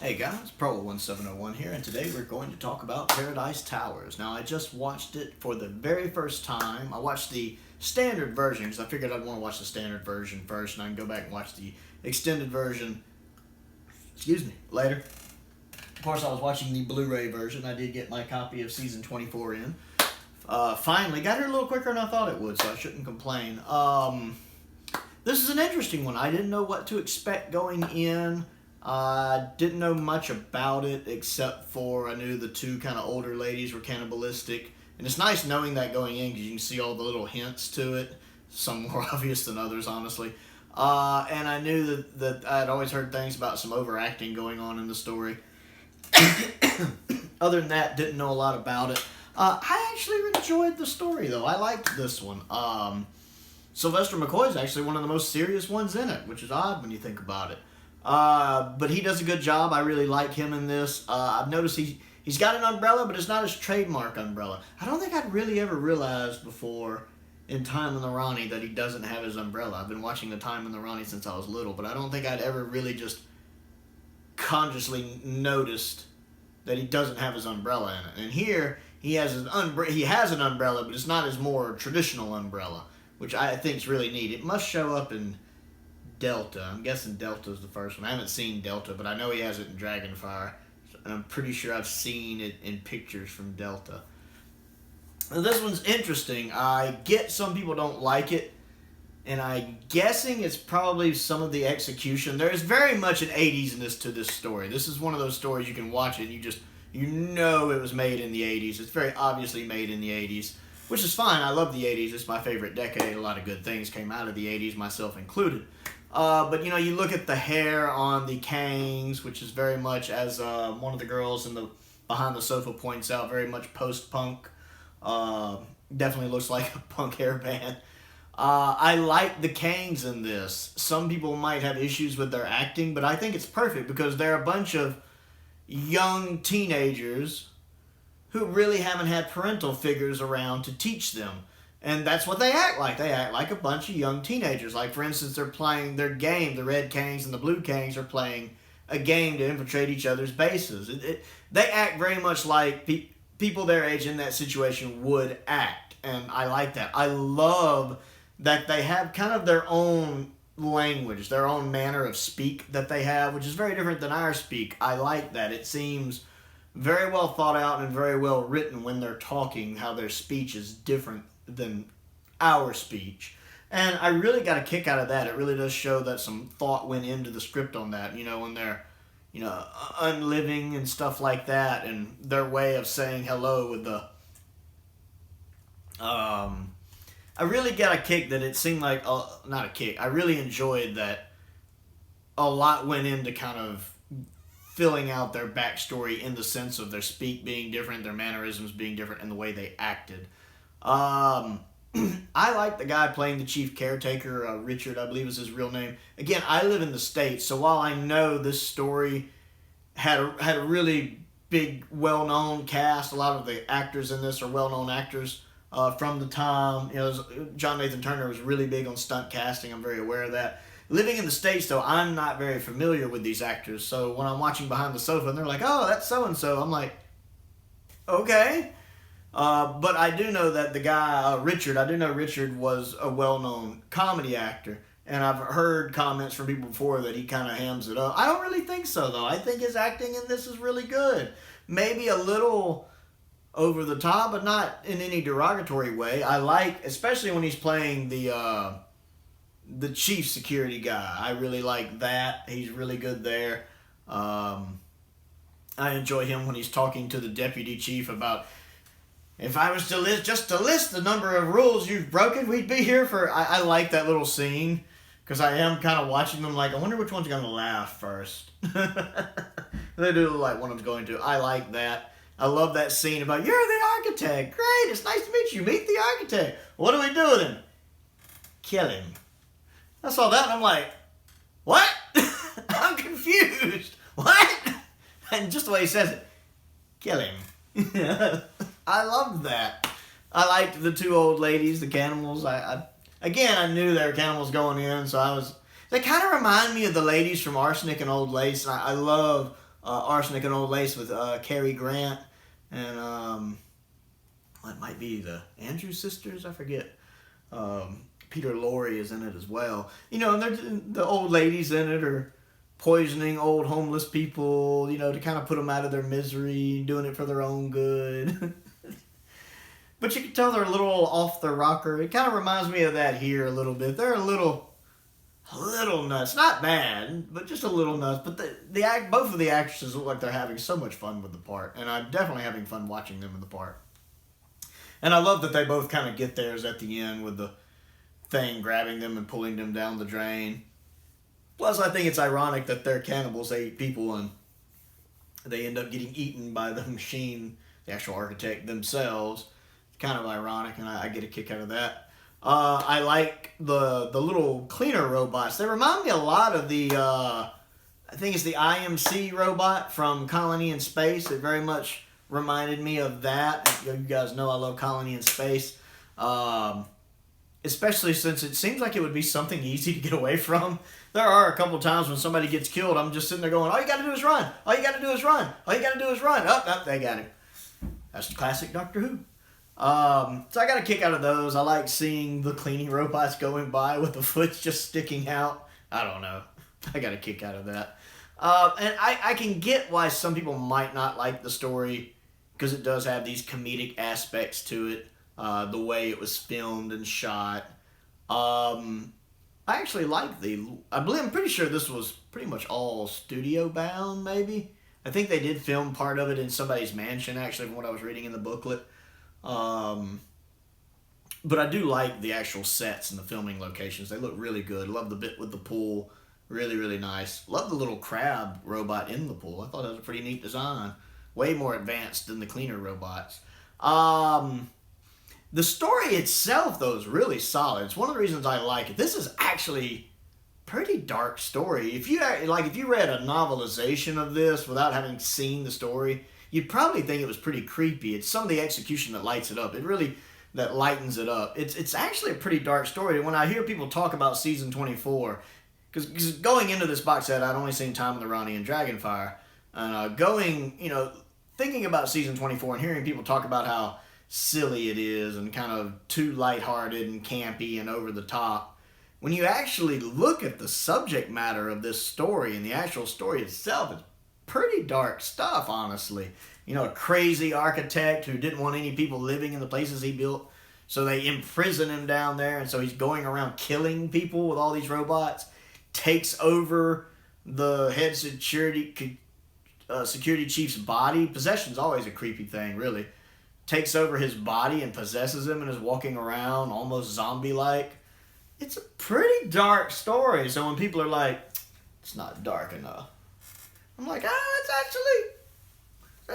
Hey guys, Pro1701 here, and today we're going to talk about Paradise Towers. Now, I just watched it for the very first time. I watched the standard version because I figured I'd want to watch the standard version first, and I can go back and watch the extended version, later. Of course, I was watching the Blu-ray version. I did get my copy of Season 24 in. Finally, got here a little quicker than I thought it would, so I shouldn't complain. This is an interesting one. I didn't know what to expect going in. Didn't know much about it except for I knew the two kind of older ladies were cannibalistic. And it's nice knowing that going in because you can see all the little hints to it. Some more obvious than others, honestly. And I knew that I'd always heard things about some overacting going on in the story. Other than that, didn't know a lot about it. I actually enjoyed the story, though. I liked this one. Sylvester McCoy is actually one of the most serious ones in it, which is odd when you think about it. But he does a good job. I really like him in this. I've noticed he's got an umbrella, but it's not his trademark umbrella. I don't think I'd really ever realized before in Time and the Ronnie that he doesn't have his umbrella. I've been watching the Time and the Ronnie since I was little, but I don't think I'd ever really just consciously noticed that he doesn't have his umbrella in it. And here he has an umbrella, but it's not his more traditional umbrella, which I think is really neat. It must show up in Delta. I'm guessing Delta is the first one. I haven't seen Delta, but I know he has it in Dragonfire, and I'm pretty sure I've seen it in pictures from Delta. Now, this one's interesting. I get some people don't like it, and I'm guessing it's probably some of the execution. There is very much an 80s-ness to this story. This is one of those stories you can watch it and you know it was made in the 80s. It's very obviously made in the 80s, which is fine. I love the 80s. It's my favorite decade. A lot of good things came out of the 80s, myself included. But, you look at the hair on the Kangs, which is very much, as one of the girls behind the sofa points out, very much post-punk. Definitely looks like a punk hairband. I like the Kangs in this. Some people might have issues with their acting, but I think it's perfect because they're a bunch of young teenagers who really haven't had parental figures around to teach them. And that's what they act like. They act like a bunch of young teenagers. Like, for instance, they're playing their game. The Red Kangs and the Blue Kangs are playing a game to infiltrate each other's bases. They act very much like people their age in that situation would act. And I like that. I love that they have kind of their own language, their own manner of speak that they have, which is very different than our speak. I like that. It seems very well thought out and very well written when they're talking, how their speech is different than our speech. And I really got a kick out of that. It really does show that some thought went into the script on that, when they're, unliving and stuff like that, and their way of saying hello with the, I really got a kick that it seemed like, not a kick, I really enjoyed that a lot went into kind of filling out their backstory in the sense of their speak being different, their mannerisms being different, and the way they acted. I like the guy playing the chief caretaker, Richard, I believe is his real name. Again, I live in the States, so while I know this story had a really big, well-known cast, a lot of the actors in this are well-known actors from the time. John Nathan Turner was really big on stunt casting. I'm very aware of that. Living in the States, though, I'm not very familiar with these actors, so when I'm watching Behind the Sofa and they're like, oh, that's so-and-so, I'm like, okay. But I do know that the guy, Richard was a well-known comedy actor, and I've heard comments from people before that he kind of hams it up. I don't really think so, though. I think his acting in this is really good. Maybe a little over the top, but not in any derogatory way. I like, especially when he's playing the chief security guy. I really like that. He's really good there. I enjoy him when he's talking to the deputy chief about, if I was to list the number of rules you've broken, we'd be here for... I like that little scene, because I am kind of watching them like, I wonder which one's going to laugh first. They do look like one of them's going to. I like that. I love that scene about, you're the architect. Great, it's nice to meet you. Meet the architect. What do we do with him? Kill him. I saw that and I'm like, what? I'm confused. What? And just the way he says it, kill him. I loved that. I liked the two old ladies, the cannibals. I knew they were cannibals going in, so they kind of remind me of the ladies from Arsenic and Old Lace. And I love Arsenic and Old Lace with Cary Grant and it might be the Andrews sisters, I forget. Peter Lorre is in it as well. And the old ladies in it are poisoning old homeless people, to kind of put them out of their misery, doing it for their own good. But you can tell they're a little off their rocker. It kind of reminds me of that here a little bit. They're a little nuts. Not bad, but just a little nuts. But both of the actresses look like they're having so much fun with the part. And I'm definitely having fun watching them in the part. And I love that they both kind of get theirs at the end with the thing grabbing them and pulling them down the drain. Plus, I think it's ironic that they're cannibals. They eat people and they end up getting eaten by the machine, the actual architect themselves. It's kind of ironic, and I get a kick out of that. I like the little cleaner robots. They remind me a lot of the, I think it's the IMC robot from Colony in Space. It very much reminded me of that. You guys know I love Colony in Space. Especially since it seems like it would be something easy to get away from. There are a couple times when somebody gets killed, I'm just sitting there going, all you got to do is run. All you got to do is run. All you got to do is run. Oh, they got him. That's classic Doctor Who. So I got a kick out of those. I like seeing the cleaning robots going by with the foot just sticking out. I don't know. I got a kick out of that. And I can get why some people might not like the story because it does have these comedic aspects to it. The way it was filmed and shot. I actually like I'm pretty sure this was pretty much all studio bound, maybe. I think they did film part of it in somebody's mansion, actually, from what I was reading in the booklet. But I do like the actual sets and the filming locations. They look really good. Love the bit with the pool. Really, really nice. Love the little crab robot in the pool. I thought that was a pretty neat design. Way more advanced than the cleaner robots. The story itself, though, is really solid. It's one of the reasons I like it. This is actually a pretty dark story. If you read a novelization of this without having seen the story, you'd probably think it was pretty creepy. It's some of the execution that lights it up. That lightens it up. It's actually a pretty dark story. When I hear people talk about season 24, because going into this box set, I'd only seen Time of the Ronnie and Dragonfire, and thinking about season 24 and hearing people talk about how silly it is and kind of too lighthearted and campy and over the top. When you actually look at the subject matter of this story and the actual story itself, it's pretty dark stuff, honestly. A crazy architect who didn't want any people living in the places he built, so they imprison him down there, and so he's going around killing people with all these robots, takes over the head security chief's body. Possession's always a creepy thing, really. Takes over his body and possesses him and is walking around almost zombie-like. It's a pretty dark story. So when people are like, it's not dark enough, I'm like, that's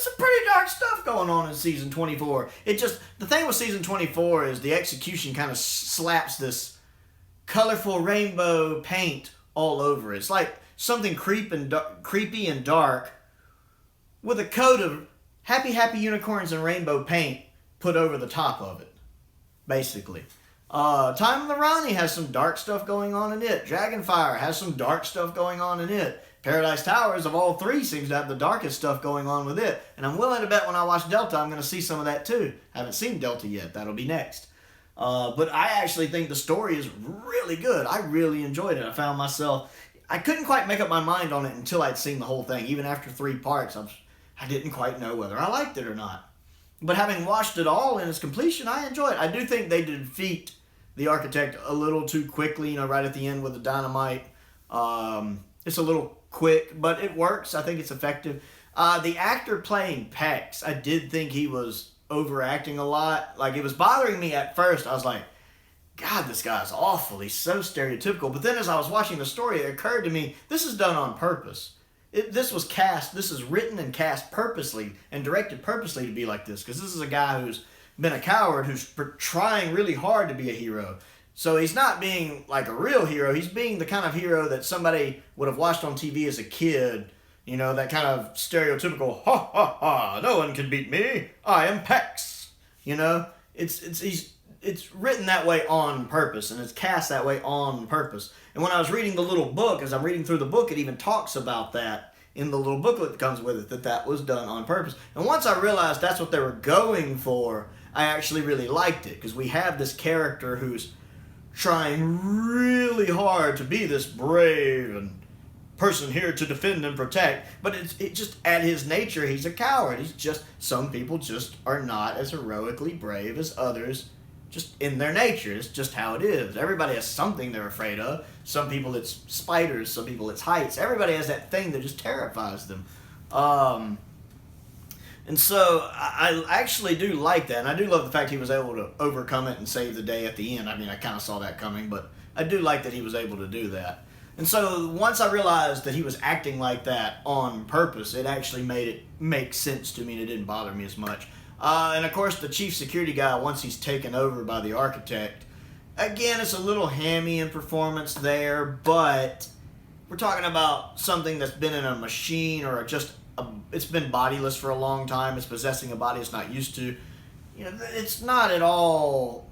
some pretty dark stuff going on in season 24. The thing with season 24 is the execution kind of slaps this colorful rainbow paint all over it. It's like something creepy and dark with a coat of happy unicorns and rainbow paint put over the top of it, basically. Time of the Ronnie has some dark stuff going on in it. Dragonfire has some dark stuff going on in it. Paradise Towers, of all three, seems to have the darkest stuff going on with it. And I'm willing to bet when I watch Delta, I'm going to see some of that too. Haven't seen Delta yet. That'll be next. But I actually think the story is really good. I really enjoyed it. I couldn't quite make up my mind on it until I'd seen the whole thing. Even after 3 parts, I didn't quite know whether I liked it or not. But having watched it all in its completion, I enjoy it. I do think they defeat the architect a little too quickly, right at the end with the dynamite. It's a little quick, but it works. I think it's effective. The actor playing Pex, I did think he was overacting a lot. Like, it was bothering me at first. I was like, God, this guy's awful. He's so stereotypical. But then as I was watching the story, it occurred to me, this is done on purpose. This is written and cast purposely and directed purposely to be like this, because this is a guy who's been a coward, who's trying really hard to be a hero. So he's not being like a real hero. He's being the kind of hero that somebody would have watched on TV as a kid. That kind of stereotypical, ha ha ha, no one can beat me. I am Pex. It's written that way on purpose, and it's cast that way on purpose. And when I was reading the little book, as I'm reading through the book, it even talks about that in the little booklet that comes with it that was done on purpose. And once I realized that's what they were going for, I actually really liked it, because we have this character who's trying really hard to be this brave and person here to defend and protect, but it just, at his nature, he's a coward. He's just, some people just are not as heroically brave as others, just in their nature. It's just how it is. Everybody has something they're afraid of. Some people it's spiders, some people it's heights. Everybody has that thing that just terrifies them. And so I actually do like that, and I do love the fact he was able to overcome it and save the day at the end. I mean, I kind of saw that coming, but I do like that he was able to do that. And so once I realized that he was acting like that on purpose, it actually made it make sense to me, and it didn't bother me as much. And of course, the chief security guy, once he's taken over by the architect, again, it's a little hammy in performance there, but we're talking about something that's been in a machine, or it's been bodiless for a long time. It's possessing a body it's not used to. You know, it's not at all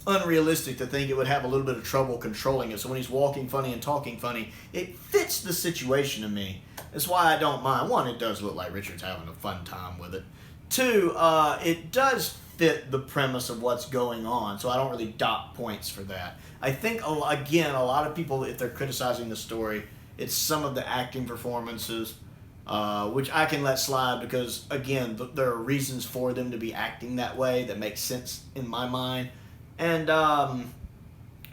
unrealistic to think it would have a little bit of trouble controlling it. So when he's walking funny and talking funny, it fits the situation to me. That's why I don't mind. One, it does look like Richard's having a fun time with it. Two, it does fit the premise of what's going on, so I don't really dock points for that. I think, again, a lot of people, if they're criticizing the story, it's some of the acting performances, which I can let slide because, again, there are reasons for them to be acting that way that make sense in my mind. And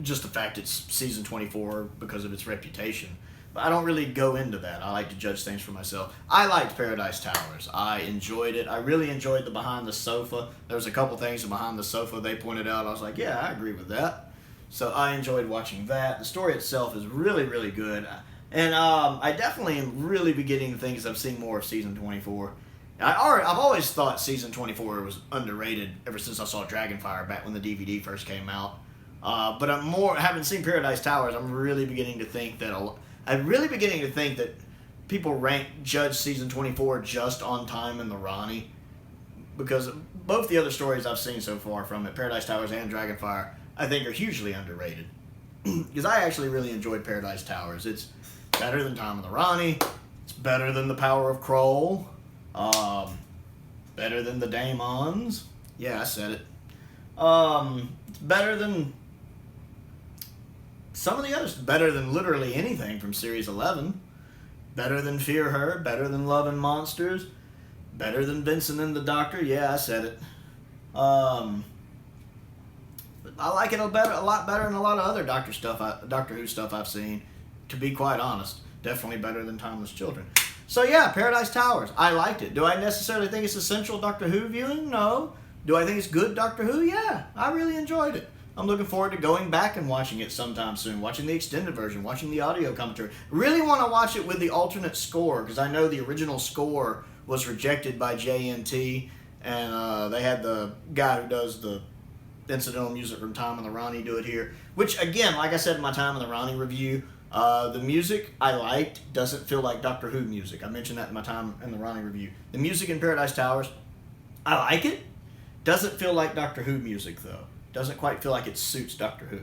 just the fact it's season 24 because of its reputation. But I don't really go into that. I like to judge things for myself. I liked Paradise Towers. I enjoyed it. I really enjoyed the behind the sofa. There was a couple things behind the sofa they pointed out. I was like, yeah, I agree with that. So I enjoyed watching that. The story itself is really, really good. And I definitely am really beginning to think as I'm seeing more of season 24. I've always thought season 24 was underrated ever since I saw Dragonfire back when the DVD first came out. But having seen Paradise Towers, I'm really beginning to think that people judge season 24 just on time in the Ronnie, because both the other stories I've seen so far from it, Paradise Towers and Dragonfire, I think are hugely underrated. Because I actually really enjoyed Paradise Towers. It's better than Time in the Ronnie. It's better than The Power of Kroll. Better than the Daemons. Yeah, I said it. It's better than some of the others. Better than literally anything from Series 11. Better than Fear Her. Better than Love and Monsters. Better than Vincent and the Doctor. Yeah, I said it. I like it a lot better than a lot of other Doctor Who stuff I've seen. To be quite honest, definitely better than Timeless Children. So yeah, Paradise Towers. I liked it. Do I necessarily think it's essential Doctor Who viewing? No. Do I think it's good Doctor Who? Yeah, I really enjoyed it. I'm looking forward to going back and watching it sometime soon, watching the extended version, watching the audio commentary. Really want to watch it with the alternate score, because I know the original score was rejected by JNT, and they had the guy who does the incidental music from Time in the Ronnie do it here. Which, again, like I said in my Time in the Ronnie review, the music I liked doesn't feel like Doctor Who music. I mentioned that in my Time in the Ronnie review. The music in Paradise Towers, I like it. Doesn't feel like Doctor Who music, though. Doesn't quite feel like it suits Doctor Who.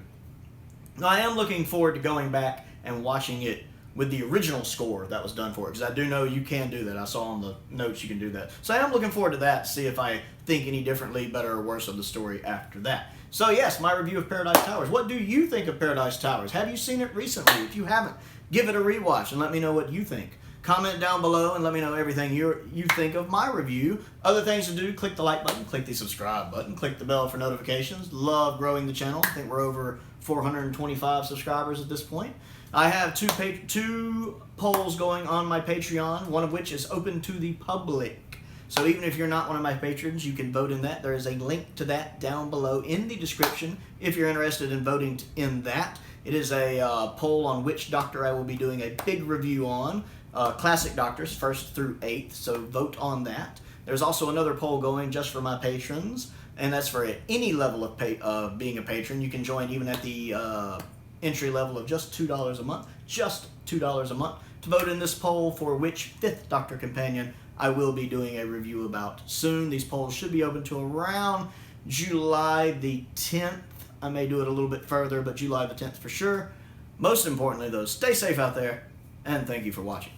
Now, I am looking forward to going back and watching it with the original score that was done for it, because I do know you can do that. I saw on the notes you can do that. So I am looking forward to that, see if I think any differently, better or worse of the story after that. So yes, my review of Paradise Towers. What do you think of Paradise Towers? Have you seen it recently? If you haven't, give it a rewatch and let me know what you think. Comment down below and let me know everything you think of my review. Other things to do, click the like button, click the subscribe button, click the bell for notifications. Love growing the channel. I think we're over 425 subscribers at this point. I have two polls going on my Patreon, one of which is open to the public. So even if you're not one of my patrons, you can vote in that. There is a link to that down below in the description if you're interested in voting in that. It is a poll on which Doctor I will be doing a big review on. Classic Doctors, 1st through 8th, so vote on that. There's also another poll going just for my patrons, and that's for any level of being a patron. You can join even at the entry level of just $2 a month, just $2 a month, to vote in this poll for which 5th Doctor Companion I will be doing a review about soon. These polls should be open to around July the 10th. I may do it a little bit further, but July the 10th for sure. Most importantly, though, stay safe out there, and thank you for watching.